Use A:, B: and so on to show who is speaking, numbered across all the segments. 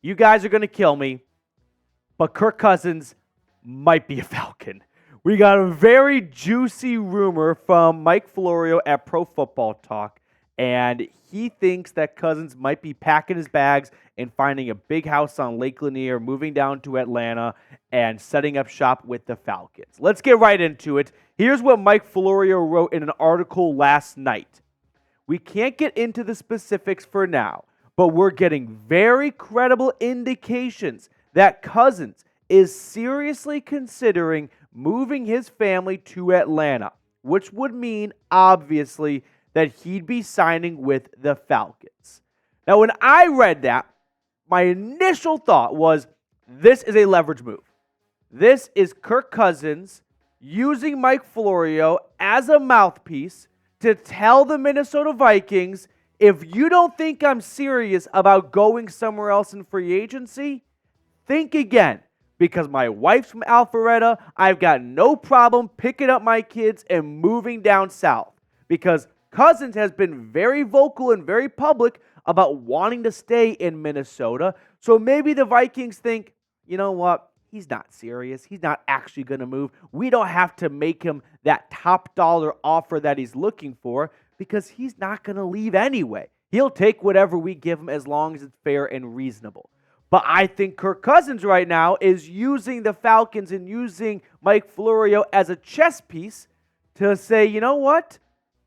A: you guys are going to kill me, but Kirk Cousins might be a Falcon. We got a very juicy rumor from Mike Florio at Pro Football Talk, and he thinks that Cousins might be packing his bags and finding a big house on Lake Lanier, moving down to Atlanta, and setting up shop with the Falcons. Let's get right into it. Here's what Mike Florio wrote in an article last night. We can't get into the specifics for now, but we're getting very credible indications that Cousins is seriously considering moving his family to Atlanta, which would mean, obviously, that he'd be signing with the Falcons. Now, when I read that, my initial thought was, this is a leverage move. This is Kirk Cousins using Mike Florio as a mouthpiece to tell the Minnesota Vikings, if you don't think I'm serious about going somewhere else in free agency, think again. Because my wife's from Alpharetta, I've got no problem picking up my kids and moving down south. Because Cousins has been very vocal and very public about wanting to stay in Minnesota. So maybe the Vikings think, you know what? He's not serious. He's not actually going to move. We don't have to make him that top dollar offer that he's looking for because he's not going to leave anyway. He'll take whatever we give him as long as it's fair and reasonable. But I think Kirk Cousins right now is using the Falcons and using Mike Florio as a chess piece to say, you know what?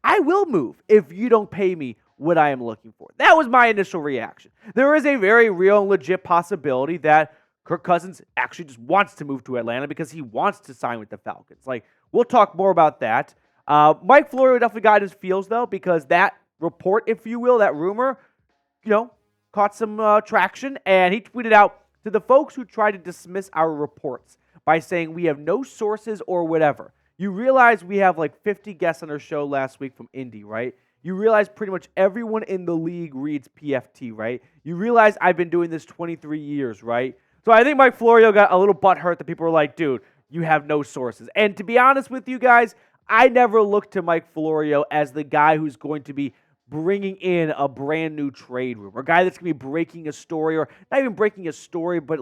A: I will move if you don't pay me what I am looking for. That was my initial reaction. There is a very real and legit possibility that Kirk Cousins actually just wants to move to Atlanta because he wants to sign with the Falcons. We'll talk more about that. Mike Florio definitely got his feels, though, because that report, if you will, that rumor, caught some traction, and he tweeted out to the folks who tried to dismiss our reports by saying we have no sources or whatever. You realize we have 50 guests on our show last week from Indy, right? You realize pretty much everyone in the league reads PFT, right? You realize I've been doing this 23 years, right? So I think Mike Florio got a little butthurt that people were like, dude, you have no sources. And to be honest with you guys, I never looked to Mike Florio as the guy who's going to be bringing in a brand new trade rumor, a guy that's going to be breaking a story, or not even breaking a story, but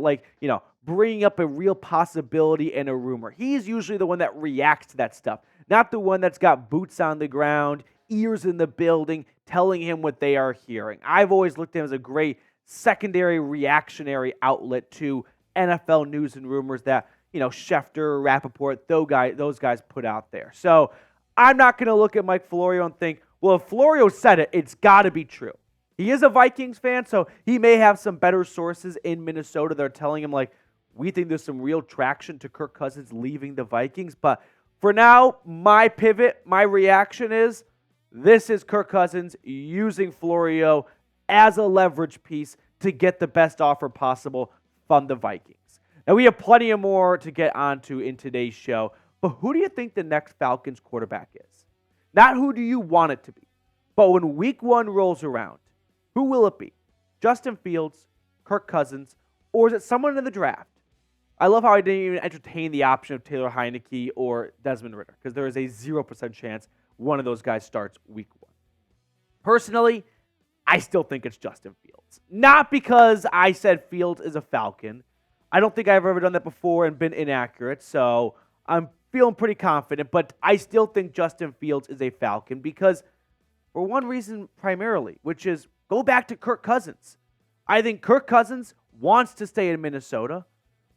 A: bringing up a real possibility and a rumor. He's usually the one that reacts to that stuff, not the one that's got boots on the ground, ears in the building, telling him what they are hearing. I've always looked at him as a great secondary reactionary outlet to NFL news and rumors that, Schefter, Rappaport, those guys put out there. So I'm not going to look at Mike Florio and think, well, if Florio said it, it's got to be true. He is a Vikings fan, so he may have some better sources in Minnesota that are telling him, we think there's some real traction to Kirk Cousins leaving the Vikings. But for now, my pivot, my reaction is, this is Kirk Cousins using Florio as a leverage piece to get the best offer possible from the Vikings. Now, we have plenty of more to get onto in today's show, but who do you think the next Falcons quarterback is? Not who do you want it to be, but when week one rolls around, who will it be? Justin Fields, Kirk Cousins, or is it someone in the draft? I love how I didn't even entertain the option of Taylor Heineke or Desmond Ridder, because there is a 0% chance one of those guys starts week one. Personally, I still think it's Justin Fields. Not because I said Fields is a Falcon. I don't think I've ever done that before and been inaccurate, so I'm feeling pretty confident, but I still think Justin Fields is a Falcon because for one reason primarily, which is go back to Kirk Cousins. I think Kirk Cousins wants to stay in Minnesota.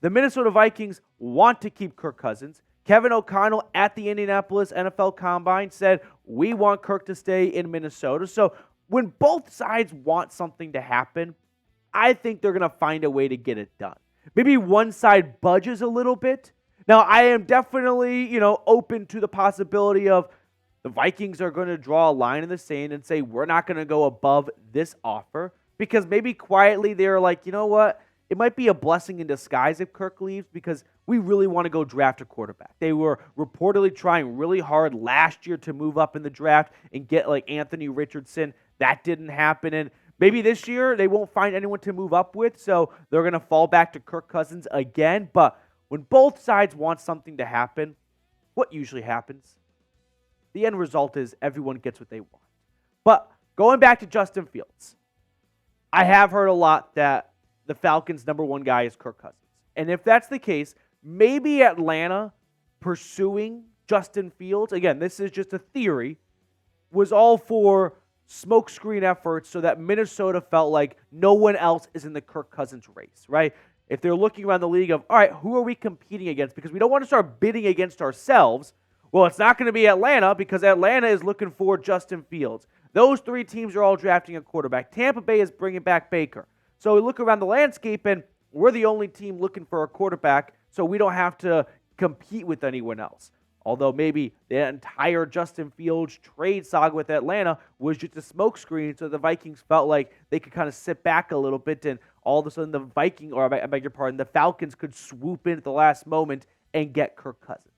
A: The Minnesota Vikings want to keep Kirk Cousins. Kevin O'Connell at the Indianapolis NFL Combine said, we want Kirk to stay in Minnesota. So when both sides want something to happen, I think they're going to find a way to get it done. Maybe one side budges a little bit. Now, I am definitely, open to the possibility of the Vikings are going to draw a line in the sand and say, we're not going to go above this offer, because maybe quietly they're like, you know what? It might be a blessing in disguise if Kirk leaves because we really want to go draft a quarterback. They were reportedly trying really hard last year to move up in the draft and get Anthony Richardson. That didn't happen. And maybe this year they won't find anyone to move up with, so they're going to fall back to Kirk Cousins again. But when both sides want something to happen, what usually happens? The end result is everyone gets what they want. But going back to Justin Fields, I have heard a lot that the Falcons' number one guy is Kirk Cousins. And if that's the case, maybe Atlanta pursuing Justin Fields, again, this is just a theory, was all for smokescreen efforts so that Minnesota felt like no one else is in the Kirk Cousins race, right? If they're looking around the league of, all right, who are we competing against? Because we don't want to start bidding against ourselves. Well, it's not going to be Atlanta because Atlanta is looking for Justin Fields. Those three teams are all drafting a quarterback. Tampa Bay is bringing back Baker. So we look around the landscape and we're the only team looking for a quarterback, so we don't have to compete with anyone else. Although maybe the entire Justin Fields trade saga with Atlanta was just a smokescreen, so the Vikings felt like they could kind of sit back a little bit, and all of a sudden the Falcons could swoop in at the last moment and get Kirk Cousins.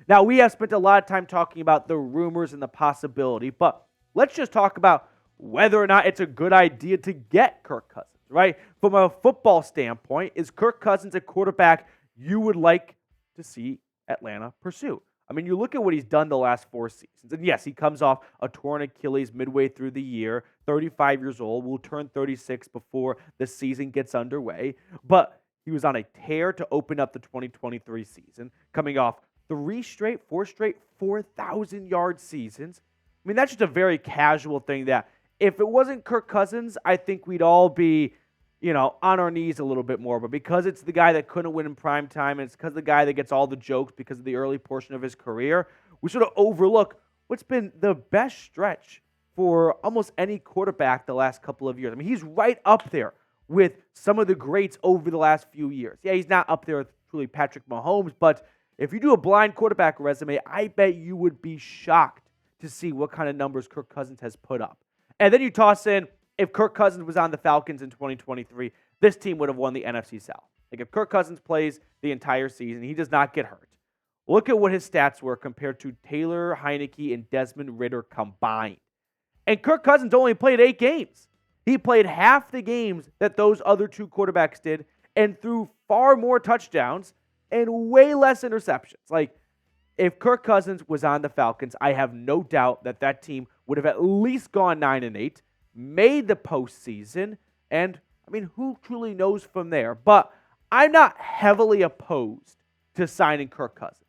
A: Now, we have spent a lot of time talking about the rumors and the possibility, but let's just talk about whether or not it's a good idea to get Kirk Cousins, right? From a football standpoint, is Kirk Cousins a quarterback you would like to see Atlanta pursue? I mean, you look at what he's done the last 4 seasons. And yes, he comes off a torn Achilles midway through the year, 35 years old, will turn 36 before the season gets underway. But he was on a tear to open up the 2023 season, coming off 4 straight 4,000-yard seasons. I mean, that's just a very casual thing that if it wasn't Kirk Cousins, I think we'd all be, on our knees a little bit more. But because it's the guy that couldn't win in prime time, and it's because the guy that gets all the jokes because of the early portion of his career, we sort of overlook what's been the best stretch for almost any quarterback the last couple of years. I mean, he's right up there with some of the greats over the last few years. Yeah, he's not up there with truly Patrick Mahomes, but if you do a blind quarterback resume, I bet you would be shocked to see what kind of numbers Kirk Cousins has put up. And then you toss in, if Kirk Cousins was on the Falcons in 2023, this team would have won the NFC South. Like, if Kirk Cousins plays the entire season, he does not get hurt. Look at what his stats were compared to Taylor Heineke and Desmond Ridder combined. And Kirk Cousins only played 8 games. He played half the games that those other 2 quarterbacks did and threw far more touchdowns and way less interceptions. Like, if Kirk Cousins was on the Falcons, I have no doubt that that team would have at least gone 9-8, made the postseason, and, I mean, who truly knows from there? But I'm not heavily opposed to signing Kirk Cousins.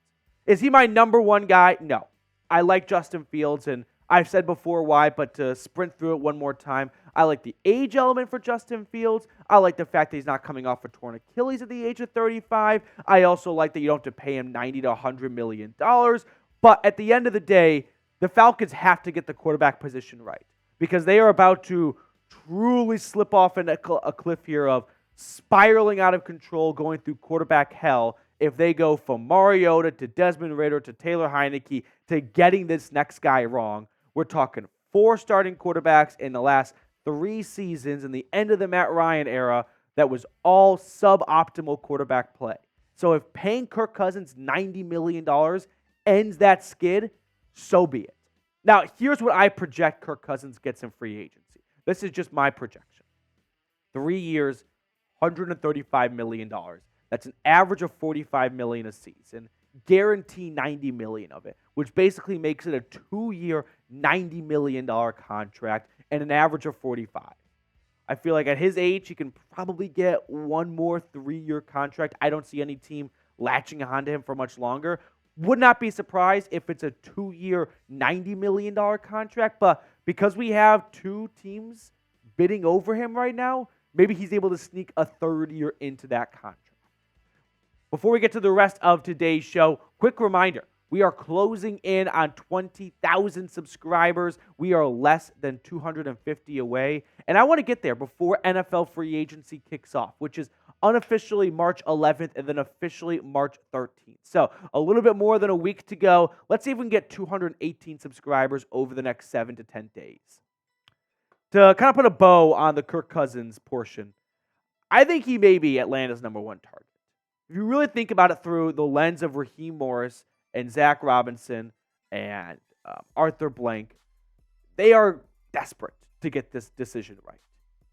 A: Is he my number one guy? No. I like Justin Fields, and I've said before why, but to sprint through it one more time, I like the age element for Justin Fields. I like the fact that he's not coming off a torn Achilles at the age of 35. I also like that you don't have to pay him $90 to $100 million. But at the end of the day, the Falcons have to get the quarterback position right, because they are about to truly slip off in a cliff here of spiraling out of control, going through quarterback hell, if they go from Mariota to Desmond Ridder to Taylor Heineke to getting this next guy wrong. We're talking 4 starting quarterbacks in the last 3 seasons in the end of the Matt Ryan era that was all suboptimal quarterback play. So if paying Kirk Cousins $90 million ends that skid, so be it. Now, here's what I project Kirk Cousins gets in free agency. This is just my projection. 3 years, $135 million. That's an average of $45 million a season. Guarantee $90 million of it, which basically makes it a 2-year, $90 million contract and an average of 45. I feel like at his age, he can probably get one more 3-year contract. I don't see any team latching onto him for much longer. Would not be surprised if it's a 2-year, $90 million contract, but because we have 2 teams bidding over him right now, maybe he's able to sneak a 3rd year into that contract. Before we get to the rest of today's show, quick reminder, we are closing in on 20,000 subscribers. We are less than 250 away, and I want to get there before NFL free agency kicks off, which is unofficially March 11th and then officially March 13th. So a little bit more than a week to go. Let's see if we can get 218 subscribers over the next 7 to 10 days. To kind of put a bow on the Kirk Cousins portion, I think he may be Atlanta's number 1 target. If you really think about it through the lens of Raheem Morris and Zac Robinson and Arthur Blank, they are desperate to get this decision right.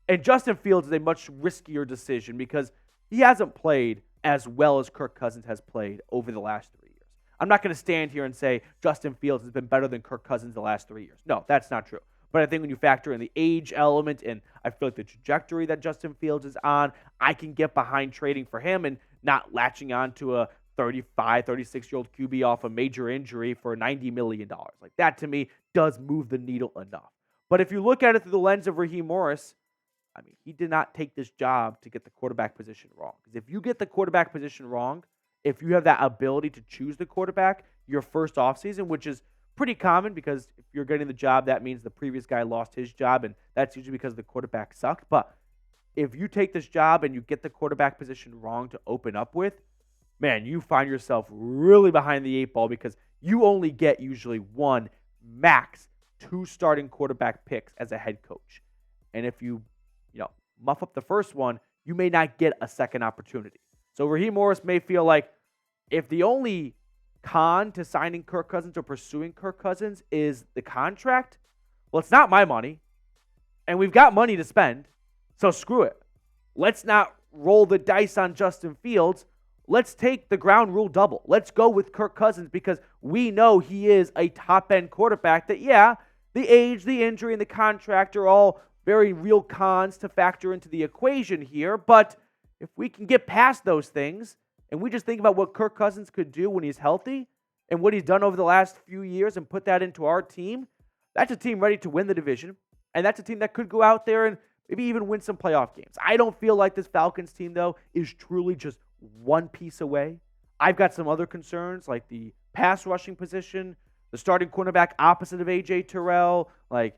A: And Justin Fields is a much riskier decision because he hasn't played as well as Kirk Cousins has played over the last 3 years. I'm not going to stand here and say Justin Fields has been better than Kirk Cousins the last 3 years. No, that's not true. But I think when you factor in the age element and I feel like the trajectory that Justin Fields is on, I can get behind trading for him and not latching on to a 35, 36-year-old QB off a major injury for $90 million. Like that to me does move the needle enough. But if you look at it through the lens of Raheem Morris, I mean, he did not take this job to get the quarterback position wrong. Because if you get the quarterback position wrong, if you have that ability to choose the quarterback your first offseason, which is pretty common because if you're getting the job, that means the previous guy lost his job, and that's usually because the quarterback sucked. But if you take this job and you get the quarterback position wrong to open up with, man, you find yourself really behind the eight ball because you only get usually one, max two starting quarterback picks as a head coach. And if you muff up the first one, you may not get a second opportunity. So Raheem Morris may feel like if the only con to signing Kirk Cousins or pursuing Kirk Cousins is the contract, well, it's not my money, and we've got money to spend, so screw it. Let's not roll the dice on Justin Fields. Let's take the ground rule double. Let's go with Kirk Cousins because we know he is a top-end quarterback that, yeah, the age, the injury, and the contract are all very real cons to factor into the equation here, but if we can get past those things and we just think about what Kirk Cousins could do when he's healthy and what he's done over the last few years and put that into our team, that's a team ready to win the division, and that's a team that could go out there and maybe even win some playoff games. I don't feel like this Falcons team, though, is truly just one piece away. I've got some other concerns like the pass rushing position, the starting cornerback opposite of A.J. Terrell, like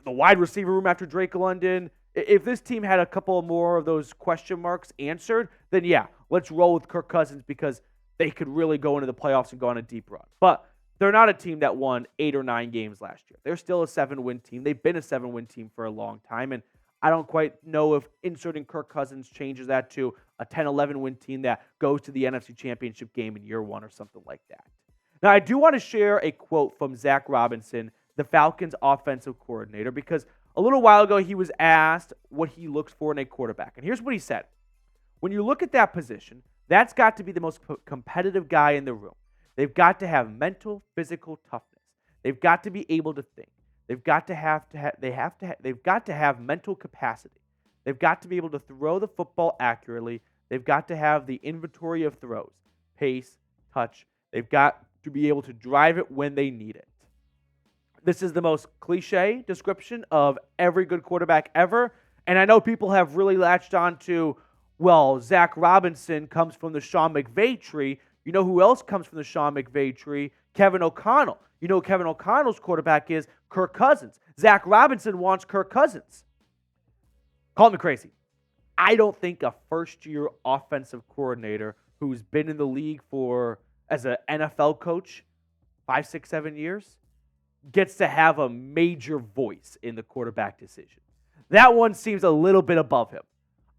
A: the wide receiver room after Drake London. If this team had a couple more of those question marks answered, then yeah, let's roll with Kirk Cousins because they could really go into the playoffs and go on a deep run. But they're not a team that won 8 or 9 games last year. They're still a 7-win team. They've been a 7-win team for a long time, and I don't quite know if inserting Kirk Cousins changes that to a 10, 11-win team that goes to the NFC Championship game in year 1 or something like that. Now, I do want to share a quote from Zac Robinson, the Falcons offensive coordinator, because a little while ago he was asked what he looks for in a quarterback. And here's what he said. When you look at that position, that's got to be the most competitive guy in the room. They've got to have mental, physical toughness. They've got to be able to think. They've got to have mental capacity. They've got to be able to throw the football accurately. They've got to have the inventory of throws, pace, touch. They've got to be able to drive it when they need it. This is the most cliche description of every good quarterback ever. And I know people have really latched on to, well, Zac Robinson comes from the Sean McVay tree. You know who else comes from the Sean McVay tree? Kevin O'Connell. You know who Kevin O'Connell's quarterback is? Kirk Cousins. Zac Robinson wants Kirk Cousins. Call me crazy. I don't think a first-year offensive coordinator who's been in the league as an NFL coach 5, 6, 7 years gets to have a major voice in the quarterback decision. That one seems a little bit above him.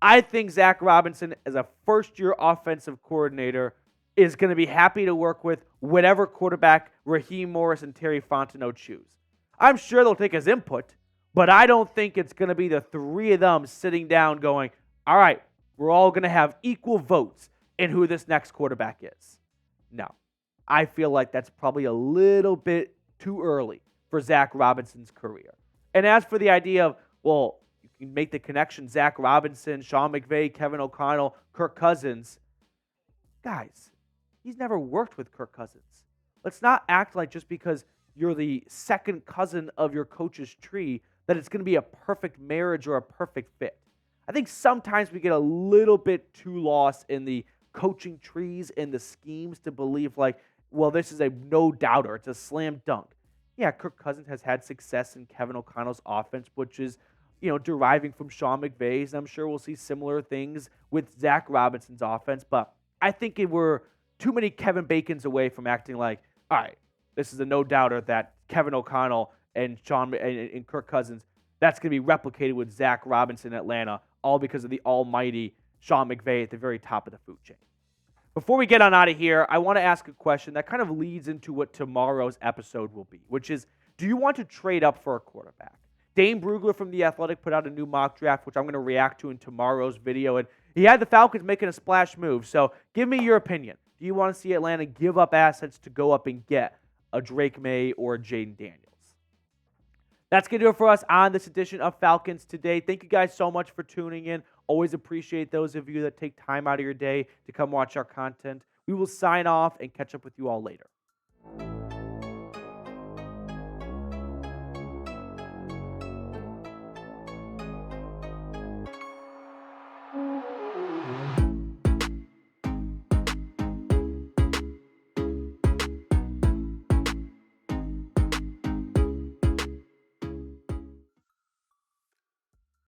A: I think Zac Robinson, as a first-year offensive coordinator, is going to be happy to work with whatever quarterback Raheem Morris and Terry Fontenot choose. I'm sure they'll take his input, but I don't think it's going to be the three of them sitting down going, all right, we're all going to have equal votes in who this next quarterback is. No. I feel like that's probably a little bit too early for Zac Robinson's career. And as for the idea of, well, you can make the connection, Zac Robinson, Sean McVay, Kevin O'Connell, Kirk Cousins. Guys, he's never worked with Kirk Cousins. Let's not act like just because you're the second cousin of your coach's tree that it's going to be a perfect marriage or a perfect fit. I think sometimes we get a little bit too lost in the coaching trees and the schemes to believe like, well, this is a no-doubter. It's a slam dunk. Yeah, Kirk Cousins has had success in Kevin O'Connell's offense, which is, deriving from Sean McVay's. And I'm sure we'll see similar things with Zac Robinson's offense. But I think we're too many Kevin Bacons away from acting like, all right, this is a no-doubter that Kevin O'Connell and Kirk Cousins, that's going to be replicated with Zac Robinson in Atlanta, all because of the almighty Sean McVay at the very top of the food chain. Before we get on out of here, I want to ask a question that kind of leads into what tomorrow's episode will be, which is, do you want to trade up for a quarterback? Dane Brugler from The Athletic put out a new mock draft, which I'm going to react to in tomorrow's video, and he had the Falcons making a splash move. So give me your opinion. Do you want to see Atlanta give up assets to go up and get a Drake May or a Jaden Daniels? That's going to do it for us on this edition of Falcons Today. Thank you guys so much for tuning in. Always appreciate those of you that take time out of your day to come watch our content. We will sign off and catch up with you all later.